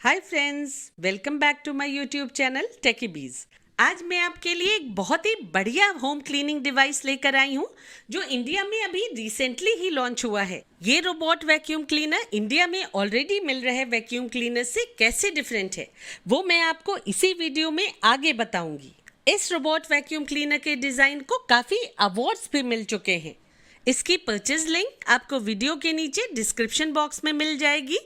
Hi friends, welcome back to my YouTube channel techie bees. आज मैं आपके लिए एक बहुत ही बढ़िया होम क्लीनिंग डिवाइस लेकर आई हूँ जो इंडिया में अभी रिसेंटली ही लॉन्च हुआ है। ये रोबोट वैक्यूम क्लीनर इंडिया में ऑलरेडी मिल रहे वैक्यूम क्लीनर से कैसे डिफरेंट है वो मैं आपको इसी वीडियो में आगे बताऊंगी। इस रोबोट वैक्यूम क्लीनर के डिजाइन को काफी अवार्ड्स भी मिल चुके हैं। इसकी परचेज लिंक आपको वीडियो के नीचे डिस्क्रिप्शन बॉक्स में मिल जाएगी,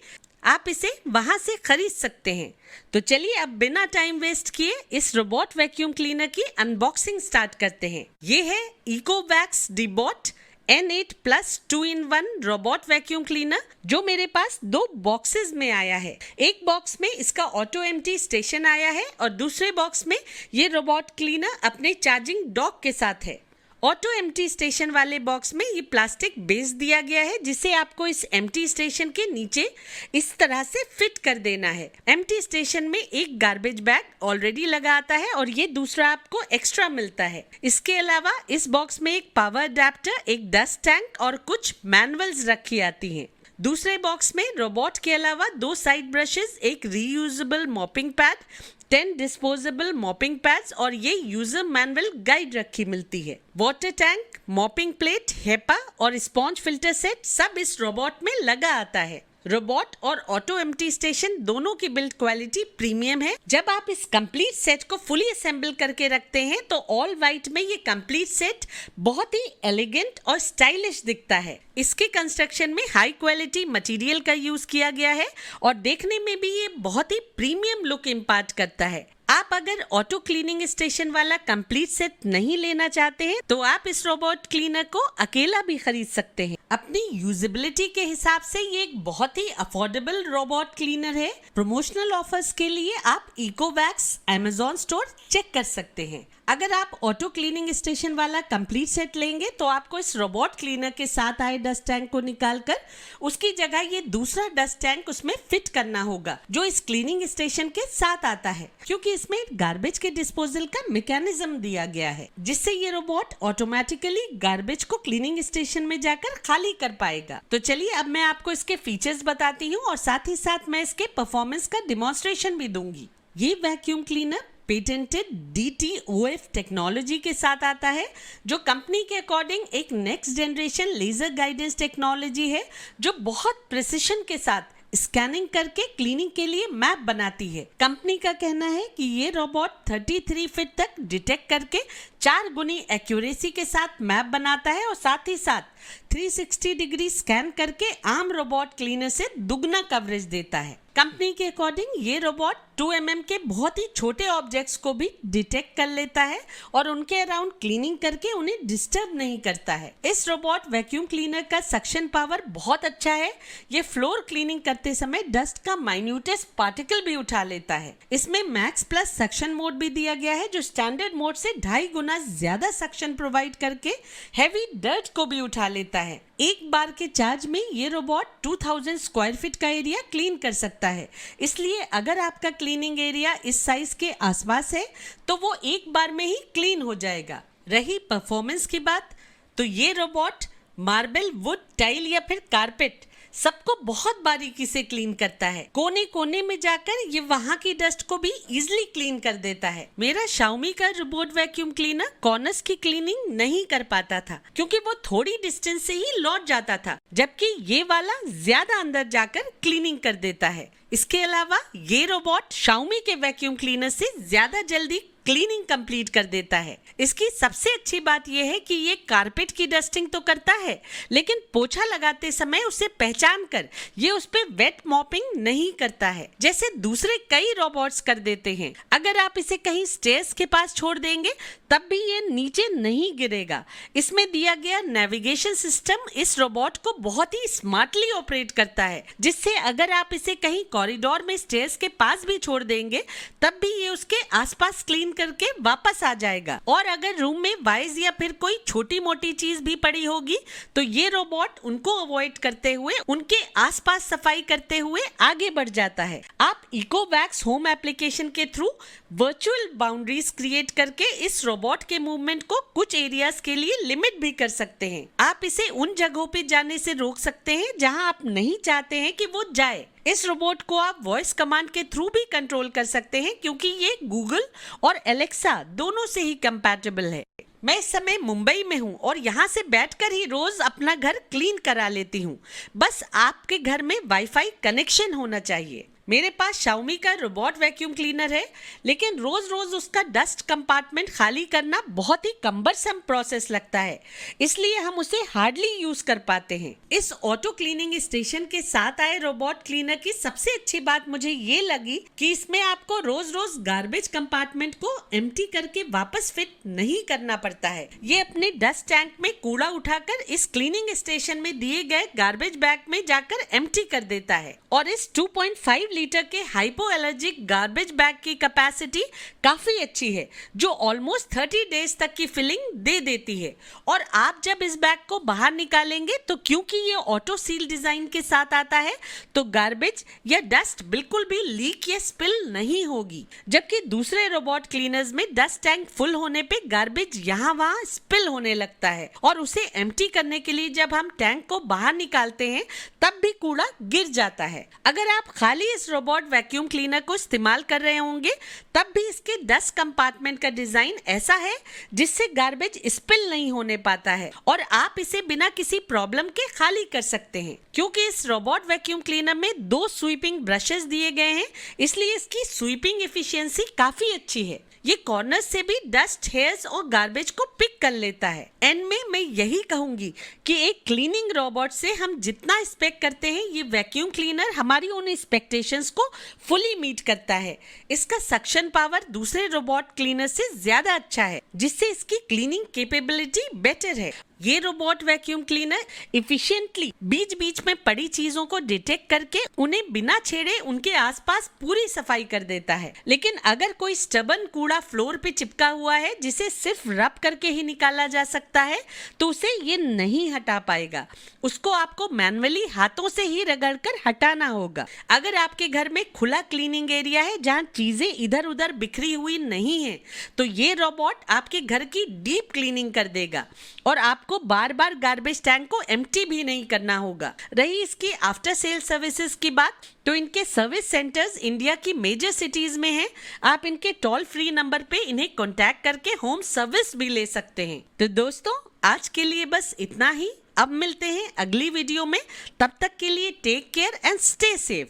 आप इसे वहां से खरीद सकते हैं। तो चलिए अब बिना टाइम वेस्ट किए इस रोबोट वैक्यूम क्लीनर की अनबॉक्सिंग स्टार्ट करते हैं। ये है Ecovacs Deebot N8 plus 2-in-1 robot vacuum cleaner जो मेरे पास 2 बॉक्सेस में आया है। एक बॉक्स में इसका ऑटो एम्प्टी स्टेशन आया है और दूसरे बॉक्स में ये रोबोट क्लीनर अपने चार्जिंग डॉक के साथ है। ऑटो एम्प्टी स्टेशन वाले बॉक्स में ये प्लास्टिक बेस दिया गया है जिसे आपको इस एम्प्टी स्टेशन के नीचे इस तरह से फिट कर देना है। एम्प्टी स्टेशन में एक गार्बेज बैग ऑलरेडी लगा आता है और ये दूसरा आपको एक्स्ट्रा मिलता है। इसके अलावा इस बॉक्स में एक पावर अडेप्टर, एक डस्ट टैंक और कुछ मैनुअल्स रखी आती हैं। दूसरे बॉक्स में रोबोट के अलावा 2 साइड ब्रशेस, एक reusable mopping pad, 10 disposable mopping pads और ये यूजर मैनुअल गाइड रखी मिलती है। Water tank, mopping plate, HEPA और स्पॉन्ज फिल्टर सेट सब इस रोबोट में लगा आता है। रोबोट और ऑटो एम्प्टी स्टेशन दोनों की बिल्ड क्वालिटी प्रीमियम है। जब आप इस कंप्लीट सेट को फुली असेंबल करके रखते हैं तो ऑल वाइट में ये कंप्लीट सेट बहुत ही एलिगेंट और स्टाइलिश दिखता है। इसके कंस्ट्रक्शन में हाई क्वालिटी मटेरियल का यूज किया गया है और देखने में भी ये बहुत ही प्रीमियम लुक इम्पार्ट करता है। आप अगर ऑटो क्लीनिंग स्टेशन वाला कंप्लीट सेट नहीं लेना चाहते हैं तो आप इस रोबोट क्लीनर को अकेला भी खरीद सकते हैं। अपनी यूजेबिलिटी के हिसाब से ये एक बहुत ही अफोर्डेबल रोबोट क्लीनर है। प्रमोशनल ऑफर्स के लिए आप इकोवैक्स Amazon स्टोर चेक कर सकते हैं। अगर आप ऑटो क्लीनिंग स्टेशन वाला कंप्लीट सेट लेंगे तो आपको इस रोबोट क्लीनर के साथ आए डस्ट टैंक को निकालकर उसकी जगह ये दूसरा डस्ट टैंक उसमें फिट करना होगा जो इस क्लीनिंग स्टेशन के साथ आता है, क्योंकि इसमें गार्बेज के डिस्पोजल का मैकेनिज्म दिया गया है जिससे ये रोबोट ऑटोमेटिकली गार्बेज को क्लीनिंग स्टेशन में जाकर खाली कर पाएगा। तो चलिए अब मैं आपको इसके फीचर्स बताती हूँ और साथ ही साथ मैं इसके परफॉर्मेंस का डिमॉन्स्ट्रेशन भी दूंगी। ये vacuum cleaner patented DTOF technology के साथ आता है जो कंपनी के अकॉर्डिंग एक next generation laser guidance technology है जो बहुत प्रिसिशन के साथ स्कैनिंग करके क्लीनिंग के लिए मैप बनाती है। कंपनी का कहना है कि ये रोबोट 33 फीट तक डिटेक्ट करके 4 गुनी एक्यूरेसी के साथ मैप बनाता है और साथ ही साथ 360 डिग्री स्कैन करके आम रोबोट क्लीनर से दुगना कवरेज देता है। कंपनी के अकॉर्डिंग ये रोबोट 2 mm के बहुत ही छोटे ऑब्जेक्ट्स को भी डिटेक्ट कर लेता है और उनके अराउंड क्लीनिंग करके उन्हें डिस्टर्ब नहीं करता है। इस रोबोट वैक्यूम क्लीनर का सक्शन पावर बहुत अच्छा है। ये फ्लोर क्लीनिंग करते समय डस्ट का माइन्यूटेस्ट पार्टिकल भी उठा लेता है। इसमें मैक्स प्लस सक्शन मोड भी दिया गया है जो स्टैंडर्ड मोड से 2.5 गुना ज्यादा सक्शन प्रोवाइड करके हैवी डर्ट को भी उठा लेता है। एक बार के चार्ज में ये रोबोट 2000 स्क्वायर फीट का एरिया क्लीन कर सकता है। इसलिए अगर आपका क्लीनिंग एरिया इस साइज के आसपास है तो वो एक बार में ही क्लीन हो जाएगा। रही परफॉर्मेंस की बात तो ये रोबोट मार्बल, वुड, टाइल या फिर कारपेट सबको बहुत बारीकी से क्लीन करता है। कोने कोने में जाकर ये वहां की डस्ट को भी इजीली क्लीन कर देता है। मेरा Xiaomi का रोबोट वैक्यूम क्लीनर कॉर्नर्स की क्लीनिंग नहीं कर पाता था क्योंकि वो थोड़ी डिस्टेंस से ही लौट जाता था, जबकि ये वाला ज्यादा अंदर जाकर क्लीनिंग कर देता है। इसके अलावा ये रोबोट Xiaomi के वैक्यूम क्लीनर से ज्यादा जल्दी क्लीनिंग कंप्लीट कर देता है। इसकी सबसे अच्छी बात यह है कि ये कारपेट की डस्टिंग तो करता है लेकिन पोछा लगाते समय उसे पहचान कर ये उस पे वेट मॉपिंग नहीं करता है जैसे दूसरे कई रोबोट्स कर देते हैं। अगर आप इसे कहीं स्टेयर्स के पास छोड़ देंगे तब भी ये नीचे नहीं गिरेगा। इसमें दिया गया नेविगेशन सिस्टम इस रोबोट को बहुत ही स्मार्टली ऑपरेट करता है जिससे अगर आप इसे कहीं कॉरिडोर में स्टेयर्स के पास भी छोड़ देंगे तब भी ये उसके आसपास क्लीन करके वापस आ जाएगा। और अगर रूम में वाइज या फिर कोई छोटी मोटी चीज भी पड़ी होगी तो ये रोबोट उनको अवॉइड करते हुए उनके आसपास सफाई करते हुए आगे बढ़ जाता है। आप इकोवैक्स होम एप्लीकेशन के थ्रू वर्चुअल बाउंड्रीज क्रिएट करके इस रोबोट के मूवमेंट को कुछ एरियाज के लिए लिमिट भी कर सकते हैं। आप इसे उन जगहों पे जाने से रोक सकते हैं जहां आप नहीं चाहते हैं कि वो जाए। इस रोबोट को आप वॉइस कमांड के थ्रू भी कंट्रोल कर सकते हैं क्योंकि ये गूगल और एलेक्सा दोनों से ही कंपैटिबल है। मैं इस समय मुंबई में हूँ और यहाँ से बैठकर ही रोज अपना घर क्लीन करा लेती हूँ। बस आपके घर में वाईफाई कनेक्शन होना चाहिए। मेरे पास शाओमी का रोबोट वैक्यूम क्लीनर है, लेकिन रोज रोज उसका डस्ट कंपार्टमेंट खाली करना बहुत ही कम्बरसम प्रोसेस लगता है, इसलिए हम उसे हार्डली यूज कर पाते हैं। इस ऑटो क्लीनिंग स्टेशन के साथ आए रोबोट क्लीनर की सबसे अच्छी बात मुझे ये लगी कि इसमें आपको रोज रोज गार्बेज कंपार्टमेंट को एम्प्टी करके वापस फिट नहीं करना पड़ता है। ये अपने डस्ट टैंक में कूड़ा उठाकर इस क्लीनिंग स्टेशन में दिए गए गार्बेज बैग में जाकर एम्प्टी कर देता है और इस 2.5 लीटर के हाइपो एलर्जिक गार्बेज बैग की कैपेसिटी काफी अच्छी है, जो ऑलमोस्ट 30 डेज तक की फिलिंग दे देती है। और आप जब इस बैग को बाहर निकालेंगे तो क्योंकि ये ऑटो सील डिजाइन के साथ आता है तो गार्बेज या डस्ट बिल्कुल भी लीक या स्पिल नहीं होगी, जबकि दूसरे रोबोट क्लीनर्स में डस्ट टैंक फुल होने पे गार्बेज यहाँ वहाँ स्पिल होने लगता है और उसे एम्प्टी करने के लिए जब हम टैंक को बाहर निकालते हैं तब भी कूड़ा गिर जाता है। अगर आप खाली इस रोबोट वैक्यूम क्लीनर को इस्तेमाल कर रहे होंगे तब भी इसके डस्ट कंपार्टमेंट का डिजाइन ऐसा है जिससे गार्बेज स्पिल नहीं होने पाता है और आप इसे बिना किसी प्रॉब्लम के खाली कर सकते हैं। क्योंकि इस रोबोट वैक्यूम क्लीनर में 2 स्वीपिंग ब्रशेस दिए गए हैं, इसलिए इसकी स्वीपिंग एफिशिएंसी काफी अच्छी है। ये कॉर्नर से भी डस्ट, हेयर्स और गार्बेज को पिक कर लेता है। एंड में मैं यही कहूंगी कि एक क्लीनिंग रोबोट से हम जितना एक्सपेक्ट करते हैं ये वैक्यूम क्लीनर हमारी उन एक्सपेक्टेशंस को फुली मीट करता है। इसका सक्शन पावर दूसरे रोबोट क्लीनर से ज्यादा अच्छा है, जिससे इसकी क्लीनिंग कैपेबिलिटी बेटर है। ये रोबोट वैक्यूम क्लीनर इफिशिएंटली बीच बीच में पड़ी चीजों को डिटेक्ट करके उन्हें बिना छेड़े उनके आसपास पूरी सफाई कर देता है। लेकिन अगर कोई स्टबन कूड़ा फ्लोर पे चिपका हुआ है जिसे सिर्फ रब करके ही निकाला जा सकता है तो उसे ये नहीं हटा पाएगा, उसको आपको मैन्युअली हाथों से ही रगड़कर हटाना होगा। अगर आपके घर में खुला क्लीनिंग एरिया है जहाँ चीजें इधर उधर बिखरी हुई नहीं है तो ये रोबोट आपके घर की डीप क्लीनिंग कर देगा और आपको बार बार गार्बेज टैंक को एम्प्टी भी नहीं करना होगा। रही इसकी आफ्टर सेल सर्विसेज की बात तो इनके सर्विस सेंटर्स इंडिया की मेजर सिटीज में हैं। आप इनके टोल फ्री नंबर पे इन्हें कांटेक्ट करके होम सर्विस भी ले सकते हैं। तो दोस्तों आज के लिए बस इतना ही। अब मिलते हैं अगली वीडियो में, तब तक के लिए take care and stay safe.